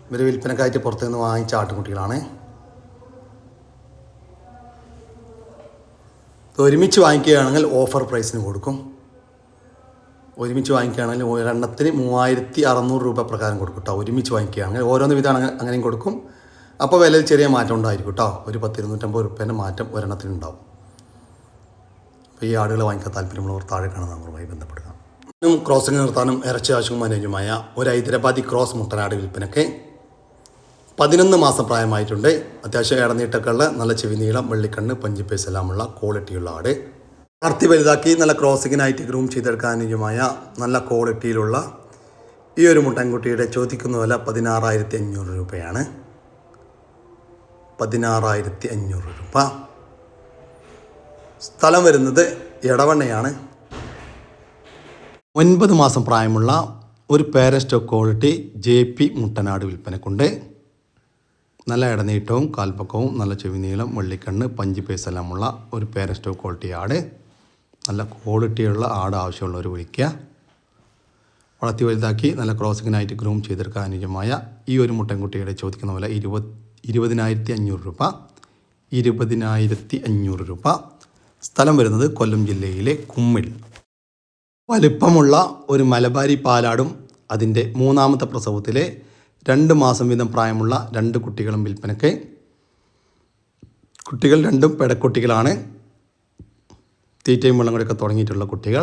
ഇവർ വിൽപ്പനക്കായിട്ട് പുറത്തുനിന്ന് വാങ്ങിച്ച ആട്ടിൻകുട്ടികളാണ്. ഒരുമിച്ച് വാങ്ങിക്കുകയാണെങ്കിൽ ഓഫർ പ്രൈസിന് കൊടുക്കും. ഒരുമിച്ച് വാങ്ങിക്കുകയാണെങ്കിൽ ഒരെണ്ണത്തിന് 3,600 രൂപ പ്രകാരം കൊടുക്കും കേട്ടോ. ഒരുമിച്ച് വാങ്ങിക്കുകയാണെങ്കിൽ ഓരോന്ന് വിധമാണ് അങ്ങനെയും കൊടുക്കും. അപ്പോൾ വിലയിൽ ചെറിയ മാറ്റം ഉണ്ടായിരിക്കും കേട്ടോ. ഒരു 10-250 രൂപേൻ്റെ മാറ്റം ഒരെണ്ണത്തിനുണ്ടാവും. അപ്പോൾ ഈ ആടുകൾ വാങ്ങിക്കാൻ താല്പര്യമുള്ളവർ താഴെ കാണുന്ന നമ്പറുമായി ബന്ധപ്പെടുക. ക്രോസിംഗ് നിർത്താനും ഇറച്ചി ആവശ്യവും അനുയോജ്യമായ ഒരു ഹൈദരാബാദി ക്രോസ് മുട്ടനാട് വിൽപ്പനയ്ക്ക് 11 മാസം പ്രായമായിട്ടുണ്ട്. അത്യാവശ്യം ഇടനീട്ടൊക്കെ ഉള്ള നല്ല ചെവി നീളം, വെള്ളിക്കണ്ണ്, പഞ്ചിപ്പേസ് എല്ലാമുള്ള ക്വാളിറ്റിയുള്ള ആട്. വളർത്തി വലുതാക്കി നല്ല ക്രോസിങ്ങിനായിട്ട് ഗ്രൂം ചെയ്തെടുക്കാൻ അനുയോജ്യമായ നല്ല ക്വാളിറ്റിയിലുള്ള ഈ ഒരു മുട്ടൻകുട്ടിയുടെ ചോദിക്കുന്ന വില 16,500 രൂപയാണ്. 16,500 രൂപ. സ്ഥലം വരുന്നത് ഇടവണ്ണയാണ്. 9 മാസം പ്രായമുള്ള ഒരു പേരസ്റ്റോക്ക് ക്വാളിറ്റി JP മുട്ടനാട് വിൽപ്പനക്കുണ്ട്. നല്ല ഇടനീട്ടവും കാൽപ്പക്കവും നല്ല ചെവി നീളം, വെള്ളിക്കണ്ണ്, പഞ്ചിപ്പേസ് എല്ലാമുള്ള ഒരു പേരസ്റ്റോക്ക് ക്വാളിറ്റി ആട്. നല്ല ക്വാളിറ്റിയുള്ള ആട് ആവശ്യമുള്ളവർ വിളിക്കുക. വളർത്തി വലുതാക്കി നല്ല ക്രോസിങ്ങിനായിട്ട് ഗ്രൂം ചെയ്തെടുക്കാൻ അനുയോജ്യമായ ഈ ഒരു മുട്ടൻകുട്ടിയുടെ ചോദിക്കുന്ന വില 20,500 രൂപ. 20,500 രൂപ. സ്ഥലം വരുന്നത് കൊല്ലം ജില്ലയിലെ കുമ്മിൽ. വലിപ്പമുള്ള ഒരു മലബാരി പാലാടും അതിൻ്റെ 3ാമത്തെ പ്രസവത്തിലെ 2 മാസം വീതം പ്രായമുള്ള 2 കുട്ടികളും വിൽപ്പനയ്ക്ക്. കുട്ടികൾ 2 പെടക്കുട്ടികളാണ്. തീറ്റയും വെള്ളം കൂടിയൊക്കെ തുടങ്ങിയിട്ടുള്ള കുട്ടികൾ.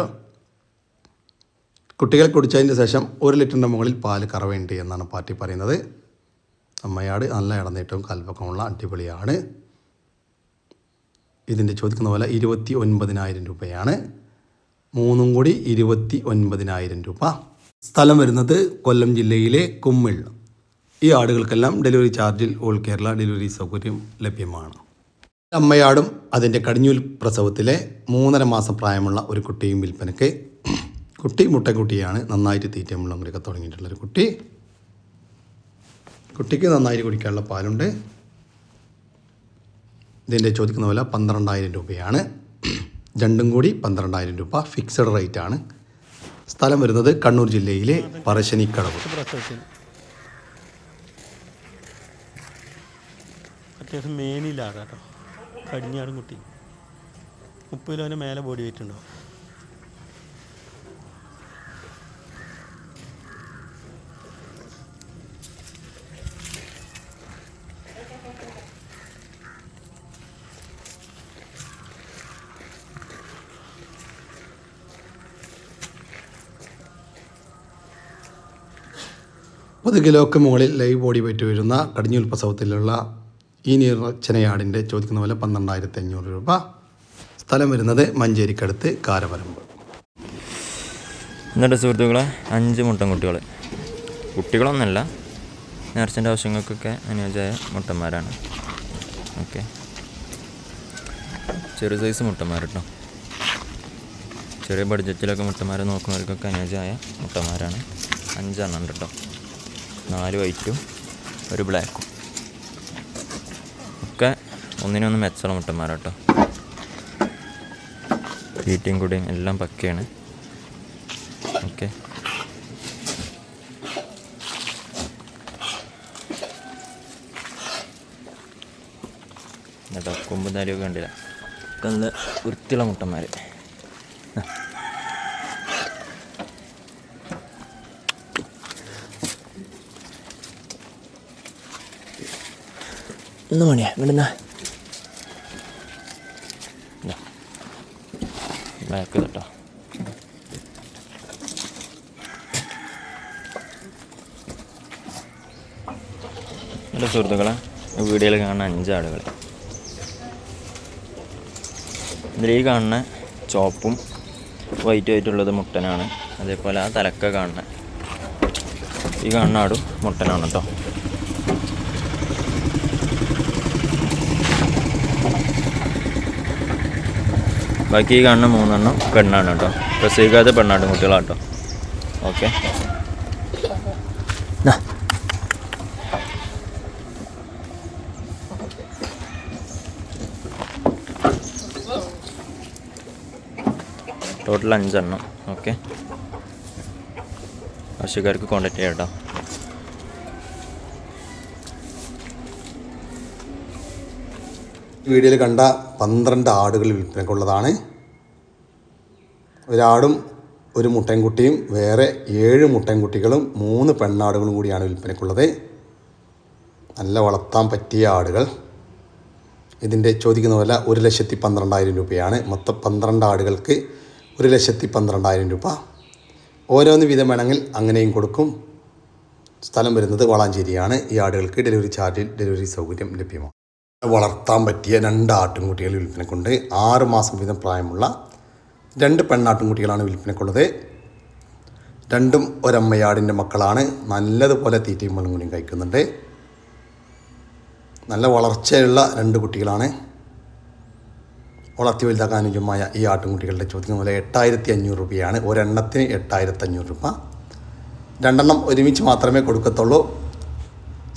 കുട്ടികൾ കുടിച്ചതിന് ശേഷം 1 ലിറ്ററിൻ്റെ മുകളിൽ പാല് കറവേണ്ടി എന്നാണ് പാർട്ടി പറയുന്നത്. അമ്മയാട് നല്ല ഇടനീട്ടവും കാൽപ്പക്കമുള്ള അടിപൊളിയാണ്. ഇതിൻ്റെ ചോദിക്കുന്ന പോലെ 29,000 രൂപയാണ്. 3 കൂടി 29,000 രൂപ. സ്ഥലം വരുന്നത് കൊല്ലം ജില്ലയിലെ കുമ്മിൾ. ഈ ആടുകൾക്കെല്ലാം ഡെലിവറി ചാർജിൽ ഓൾ കേരള ഡെലിവറി സൗകര്യം ലഭ്യമാണ്. അമ്മയാടും അതിൻ്റെ കടിഞ്ഞൂൽ പ്രസവത്തിലെ 3.5 മാസം പ്രായമുള്ള ഒരു കുട്ടിയും വിൽപ്പനയ്ക്ക്. കുട്ടി മുട്ടക്കുട്ടിയാണ്. നന്നായിട്ട് തീറ്റയും വെള്ളം കൂടിയൊക്കെ തുടങ്ങിയിട്ടുള്ളൊരു കുട്ടി. കുട്ടിക്ക് നന്നായിട്ട് കുടിക്കാനുള്ള പാലുണ്ട്. ഇതിൻ്റെ ചോദിക്കുന്ന വില 12,000 രൂപയാണ്. രണ്ടും കൂടി 12,000 രൂപ ഫിക്സഡ് റേറ്റാണ്. സ്ഥലം വരുന്നത് കണ്ണൂർ ജില്ലയിലെ പറശ്ശിനിക്കടവ്. അത്യാവശ്യം മേനിയിലാണ് കേട്ടോ. കടിഞ്ഞാടും കുട്ടി 30 കിലോന് മേലെ ബോഡി വെയിറ്റ് ഉണ്ടാവും. പത്ത് കിലോക്ക് മുകളിൽ ലൈവ് ബോഡി വെയിറ്റ് വരുന്ന കടിഞ്ഞൂൽ പ്രസവത്തിലുള്ള ഈ നീർച്ചനയാടിൻ്റെ ചോദിക്കുന്ന പോലെ 12,500 രൂപ. സ്ഥലം വരുന്നത് മഞ്ചേരിക്കടുത്ത് കാരവരമ്പ്. എന്നിട്ട് സുഹൃത്തുക്കളെ 5 മുട്ടൻകുട്ടികൾ. കുട്ടികളൊന്നുമല്ല, നേർച്ചൻ്റെ ആവശ്യങ്ങൾക്കൊക്കെ അനുയോജ്യമായ മുട്ടന്മാരാണ്. ഓക്കെ, ചെറിയ സൈസ് മുട്ടന്മാർ കേട്ടോ. ചെറിയ ബഡ്ജറ്റിലൊക്കെ മുട്ടന്മാർ നോക്കുന്നവർക്കൊക്കെ അനുയോജ്യമായ മുട്ടന്മാരാണ്. 5 എണ്ണം ഉണ്ട് കേട്ടോ. 4 വൈറ്റും 1 ബ്ലാക്കും. ഒക്കെ ഒന്നിനൊന്ന് മെച്ചമുള്ള മുട്ടന്മാരാട്ടോ. തീറ്റയും കൂടിയും എല്ലാം പക്കയാണ്. ഓക്കെ, എന്നിട്ടോ കൊമ്പും താരിയൊക്കെ കണ്ടില്ല. നല്ല വൃത്തിയുള്ള മുട്ടന്മാർ. ഒന്ന് മണിയാ ഇവിടുന്ന ബ്ലാക്ക് കേട്ടോ. എൻ്റെ സുഹൃത്തുക്കളെ, വീഡിയോയിൽ കാണുന്ന 5 ആടുകൾ. ഇതിൽ ഈ കാണുന്ന ചോപ്പും വൈറ്റും ആയിട്ടുള്ളത് മുട്ടനാണ്. അതേപോലെ ആ തലക്ക കാണുന്ന ഈ കാണുന്ന ആടും മുട്ടനാണ് കേട്ടോ. ബാക്കി ഈ കാണുന്ന 3 എണ്ണം പെണ്ണാണ് കേട്ടോ. പ്രസവിക്കാത്ത പെണ്ണാട്ടും കുട്ടികളാട്ടോ. ഓക്കെ, ടോട്ടൽ 5 എണ്ണം. ഓക്കെ, ആവശ്യക്കാർക്ക് കോൺടാക്ട് ചെയ്യാം കേട്ടോ. വീഡിയോയിൽ കണ്ട 12 ആടുകൾ വിൽപ്പനക്കുള്ളതാണ്. ഒരാടും ഒരു മുട്ടൻകുട്ടിയും വേറെ 7 മുട്ടൻകുട്ടികളും 3 പെണ്ണാടുകളും കൂടിയാണ് വിൽപ്പനക്കുള്ളത്. നല്ല വളർത്താൻ പറ്റിയ ആടുകൾ. ഇതിൻ്റെ ചോദിക്കുന്ന വില 1,12,000 രൂപയാണ്. മൊത്തം 12 ആടുകൾക്ക് 1,12,000 രൂപ. ഓരോന്ന് വീതം വേണമെങ്കിൽ അങ്ങനെയും കൊടുക്കും. സ്ഥലം വരുന്നത് വളാഞ്ചേരിയാണ്. ഈ ആടുകൾക്ക് ഡെലിവറി ചാർജിൽ ഡെലിവറി സൗകര്യം ലഭ്യമാണ്. വളർത്താൻ പറ്റിയ 2 ആട്ടിൻകുട്ടികൾ വിൽപ്പനക്കുണ്ട്. 6 മാസം വീതം പ്രായമുള്ള 2 പെണ്ണാട്ടിൻകുട്ടികളാണ് വിൽപ്പനക്കുള്ളത്. രണ്ടും ഒരമ്മയാടിൻ്റെ മക്കളാണ്. നല്ലതുപോലെ തീറ്റയും വെള്ളം കൂടിയും കഴിക്കുന്നുണ്ട്. നല്ല വളർച്ചയുള്ള 2 കുട്ടികളാണ്. വളർത്തി വലുതാക്കാൻ അനുയോജ്യമായ ഈ ആട്ടിൻകുട്ടികളുടെ ചോദിക്കുന്ന പോലെ 8,500 രൂപയാണ്. ഒരെണ്ണത്തിന് 8,500 രൂപ. 2 എണ്ണം ഒരുമിച്ച് മാത്രമേ കൊടുക്കത്തുള്ളൂ.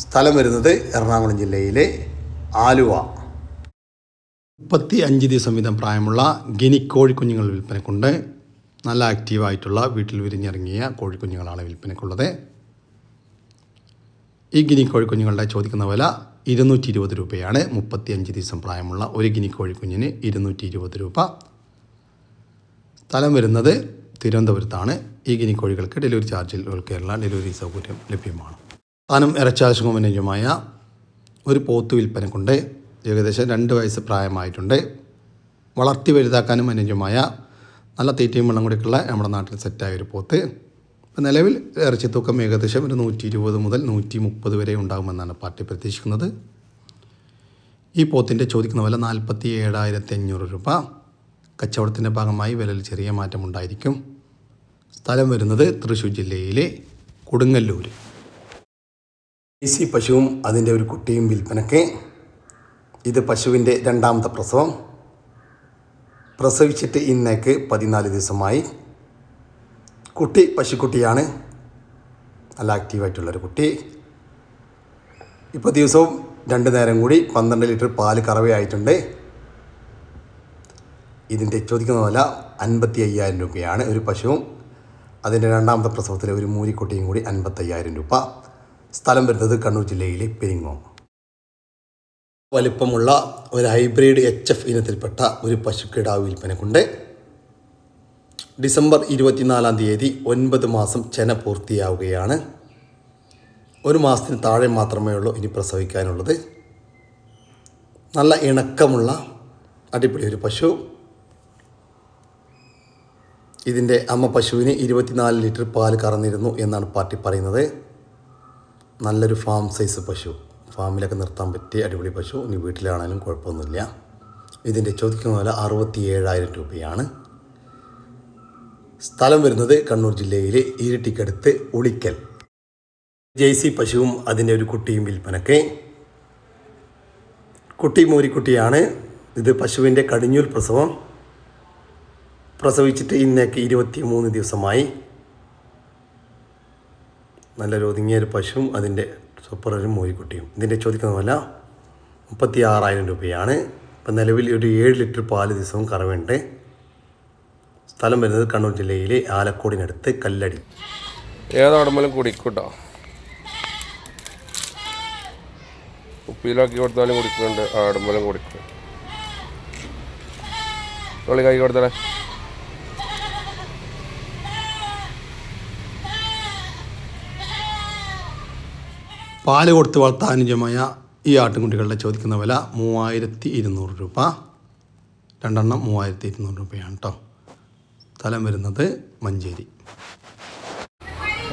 സ്ഥലം വരുന്നത് എറണാകുളം ജില്ലയിലെ ആലുവ. 35 ദിവസം വീതം പ്രായമുള്ള ഗിനി കോഴിക്കുഞ്ഞുങ്ങൾ വിൽപ്പനക്കുണ്ട്. നല്ല ആക്റ്റീവായിട്ടുള്ള വീട്ടിൽ വിരിഞ്ഞിറങ്ങിയ കോഴിക്കുഞ്ഞുങ്ങളാണ് വിൽപ്പനക്കുള്ളത്. ഈ ഗിനി കോഴിക്കുഞ്ഞുങ്ങളുടെ ചോദിക്കുന്ന വില 220 രൂപയാണ്. 35 ദിവസം പ്രായമുള്ള ഒരു ഗിനി കോഴിക്കുഞ്ഞിന് 220 രൂപ. സ്ഥലം വരുന്നത് തിരുവനന്തപുരത്താണ്. ഈ ഗിനി കോഴികൾക്ക് ഡെലിവറി ചാർജിൽ ഓൾ കേരള ഡെലിവറി സൗകര്യം ലഭ്യമാണ്. സ്ഥാനം ഇറച്ചാവശ്യമായ ഒരു പോത്ത് വിൽപ്പനക്കുണ്ട്. ഏകദേശം 2 വയസ്സ് പ്രായമായിട്ടുണ്ട്. വളർത്തി വലുതാക്കാനും അനുയോജ്യമായ നല്ല തീറ്റയും വെള്ളം കൂടിയൊക്കെയുള്ള നമ്മുടെ നാട്ടിൽ സെറ്റായ ഒരു പോത്ത്. ഇപ്പം നിലവിൽ ഇറച്ചി തൂക്കം ഏകദേശം ഒരു 120 മുതൽ 130 വരെ ഉണ്ടാകുമെന്നാണ് പാർട്ടി പ്രതീക്ഷിക്കുന്നത്. ഈ പോത്തിൻ്റെ ചോദിക്കുന്ന വില 47,500 രൂപ. കച്ചവടത്തിൻ്റെ ഭാഗമായി വിലയിൽ ചെറിയ മാറ്റമുണ്ടായിരിക്കും. സ്ഥലം വരുന്നത് തൃശ്ശൂർ ജില്ലയിലെ കൊടുങ്ങല്ലൂർ. ദേശി പശുവും അതിൻ്റെ ഒരു കുട്ടിയും വിൽപ്പനയ്ക്ക്. ഇത് പശുവിൻ്റെ രണ്ടാമത്തെ പ്രസവം. പ്രസവിച്ചിട്ട് ഇന്നേക്ക് 14 ദിവസമായി. കുട്ടി പശുക്കുട്ടിയാണ്, നല്ല ആക്റ്റീവായിട്ടുള്ളൊരു കുട്ടി. ഇപ്പോൾ ദിവസവും 2 നേരം കൂടി 12 ലിറ്റർ പാല് കറവയായിട്ടുണ്ട്. ഇതിൻ്റെ ചോദിക്കുന്ന വില 55,000 രൂപയാണ്. ഒരു പശുവും അതിൻ്റെ രണ്ടാമത്തെ പ്രസവത്തിലെ ഒരു മൂരിക്കുട്ടിയും കൂടി 55,000 രൂപ. സ്ഥലം വരുന്നത് കണ്ണൂർ ജില്ലയിലെ പെരിങ്ങോം. വലിപ്പമുള്ള ഒരു ഹൈബ്രിഡ് HF ഇനത്തിൽപ്പെട്ട ഒരു പശുക്കിടാവ് വിൽപ്പനക്കുണ്ട്. ഡിസംബർ 24-ാം തീയതി 9 മാസം ചെന പൂർത്തിയാവുകയാണ്. 1 മാസത്തിന് താഴെ മാത്രമേ ഉള്ളൂ ഇനി പ്രസവിക്കാനുള്ളത്. നല്ല ഇണക്കമുള്ള അടിപൊളി ഒരു പശു. ഇതിൻ്റെ അമ്മ പശുവിന് 24 ലിറ്റർ പാല് കറന്നിരുന്നു എന്നാണ് പാർട്ടി പറയുന്നത്. നല്ലൊരു ഫാം സൈസ് പശു, ഫാമിലൊക്കെ നിർത്താൻ പറ്റിയ അടിപൊളി പശു. ഇനി വീട്ടിലാണെങ്കിലും കുഴപ്പമൊന്നുമില്ല. ഇതിൻ്റെ ചോദിക്കുന്ന വില 67,000 രൂപയാണ്. സ്ഥലം വരുന്നത് കണ്ണൂർ ജില്ലയിലെ ഇരിട്ടിക്കടുത്ത് ഉളിക്കൽ. ജേഴ്സി പശുവും അതിൻ്റെ ഒരു കുട്ടിയും വിൽപ്പനക്ക്. കുട്ടി മൂരിക്കുട്ടിയാണ്. ഇത് പശുവിൻ്റെ കടിഞ്ഞൂൽ പ്രസവം. പ്രസവിച്ചിട്ട് ഇന്നേക്ക് 23 ദിവസമായി. നല്ലൊരു ഒതുങ്ങിയൊരു പശുവും അതിൻ്റെ സൂപ്പറൊരു മൂരിക്കുട്ടിയും. ഇതിൻ്റെ ചോദിക്കുന്ന വില 36,000 രൂപയാണ്. ഇപ്പം നിലവിൽ ഒരു 7 ലിറ്റർ പാല് ദിവസവും കറവുണ്ട്. സ്ഥലം വരുന്നത് കണ്ണൂർ ജില്ലയിലെ ആലക്കോടിനടുത്ത് കല്ലടി. ഏതാടുമ്പോഴും കുടിക്കൂട്ടോ. ഉപ്പിയിലാക്കി കൊടുത്താലും കുടിക്കുന്നുണ്ട്, ആടുമ്പോഴും കുടിക്കും. തൊള്ളി കൈ കൊടുത്തേ. പാല് കൊടുത്ത് വളർത്താൻ അനുയോജ്യമായ ഈ ആട്ടിൻകുട്ടികളുടെ ചോദിക്കുന്ന വില 3,200 രൂപ. 2 എണ്ണം 3,200 രൂപയാണ് കേട്ടോ. സ്ഥലം വരുന്നത് മഞ്ചേരി.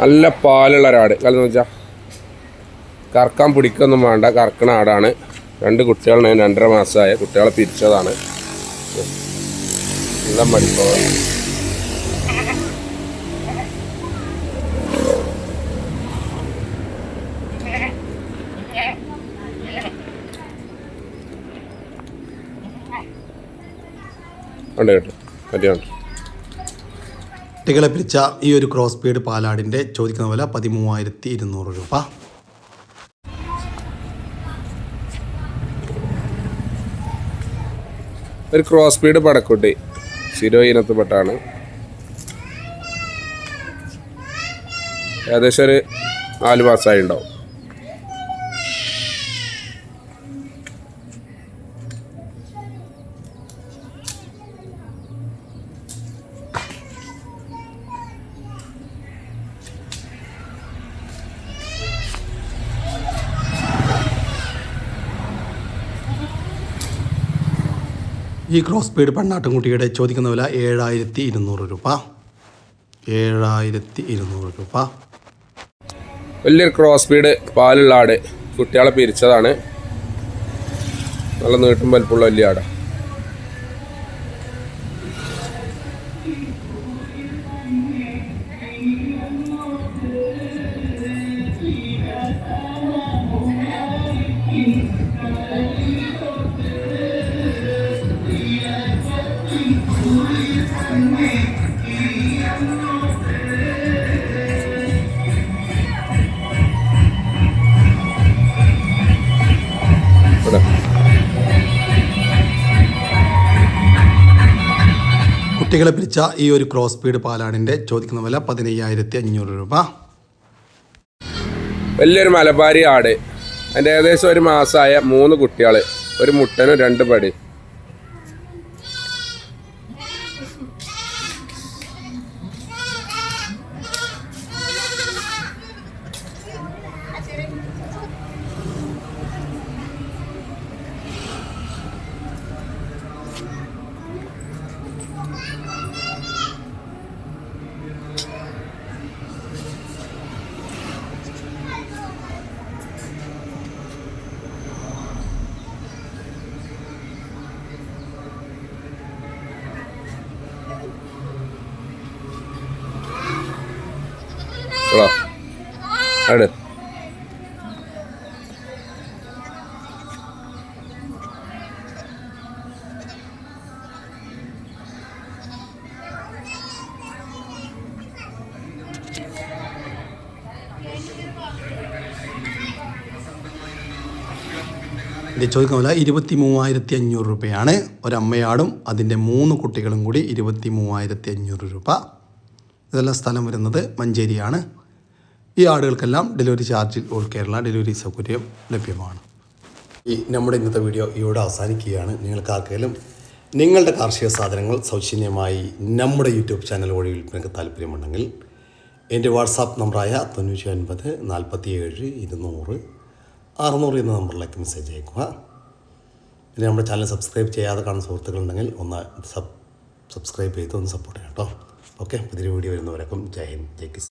നല്ല പാലുള്ള ഒരാട്. കാലെന്ന് വെച്ചാൽ കറക്കാൻ പിടിക്കൊന്നും വേണ്ട, കറക്കണ ആടാണ്. 2 കുട്ടികളാണ്, 2.5 മാസമായ കുട്ടികളെ പിരിച്ചതാണ്. നല്ല മടിപ്പോ. കുട്ടികളെ പിരിച്ച ഈ ഒരു ക്രോസ് ബീഡ് പാലാടിൻ്റെ ചോദിക്കുന്ന വില 13,200 രൂപ. ഒരു ക്രോസ് ബീഡ് പടക്കുട്ടി, ശിരോ ഇനത്തിൽപ്പെട്ടാണ്. ഏകദേശം ഒരു 4 മാസമായി ഉണ്ടാവും. ഈ ക്രോസ് ബീഡ് പെണ്ണാട്ടുംകുട്ടിയുടെ ചോദിക്കുന്ന വില 7,200 രൂപ. 7,200 രൂപ. വലിയൊരു ക്രോസ് ബീഡ് പാലുള്ള ആട്, കുട്ടികളെ പിരിച്ചതാണ്. നല്ല നീട്ടും വലിപ്പമുള്ള വലിയ ആട്. കുട്ടികളെ പിരിച്ച ഈ ഒരു ക്രോസ് ബീഡ് പാലാടിൻ്റെ ചോദിക്കുന്ന വില 15,500 രൂപ. വലിയൊരു മലബാരി ആട്. അതിൻ്റെ ഏകദേശം 1 മാസമായ 3 കുട്ടികൾ, ഒരു മുട്ടനും 2 പടി. ഇതിൻ്റെ ചോദിക്കുന്ന വില 23,500 രൂപയാണ്. ഒരമ്മയാടും അതിൻ്റെ 3 കുട്ടികളും കൂടി 23,500 രൂപ. ഇതെല്ലാം സ്ഥലം വരുന്നത് മഞ്ചേരിയാണ്. ഈ ആടുകൾക്കെല്ലാം ഡെലിവറി ചാർജിൽ ഓൾ കേരള ഡെലിവറി സൗകര്യം ലഭ്യമാണ്. നമ്മുടെ ഇന്നത്തെ വീഡിയോ ഇവിടെ അവസാനിക്കുകയാണ്. നിങ്ങൾക്ക് ആർക്കെങ്കിലും നിങ്ങളുടെ കാർഷിക സാധനങ്ങൾ സൗജന്യമായി നമ്മുടെ യൂട്യൂബ് ചാനൽ വഴി വിൽപ്പനയ്ക്ക് താല്പര്യമുണ്ടെങ്കിൽ എൻ്റെ വാട്സാപ്പ് നമ്പറായ 99 47 200 600 എന്ന നമ്പറിലേക്ക് മെസ്സേജ് അയക്കുക. പിന്നെ നമ്മുടെ ചാനൽ സബ്സ്ക്രൈബ് ചെയ്യാതെ കാണുന്ന സുഹൃത്തുക്കളുണ്ടെങ്കിൽ ഒന്ന് സബ്സ്ക്രൈബ് ചെയ്ത് ഒന്ന് സപ്പോർട്ട് ചെയ്യാം കേട്ടോ. ഓക്കെ, പുതിയൊരു വീഡിയോ വരുന്നവരേക്കും ജയ് ഹിന്ദ്, ജയ് കിസാൻ.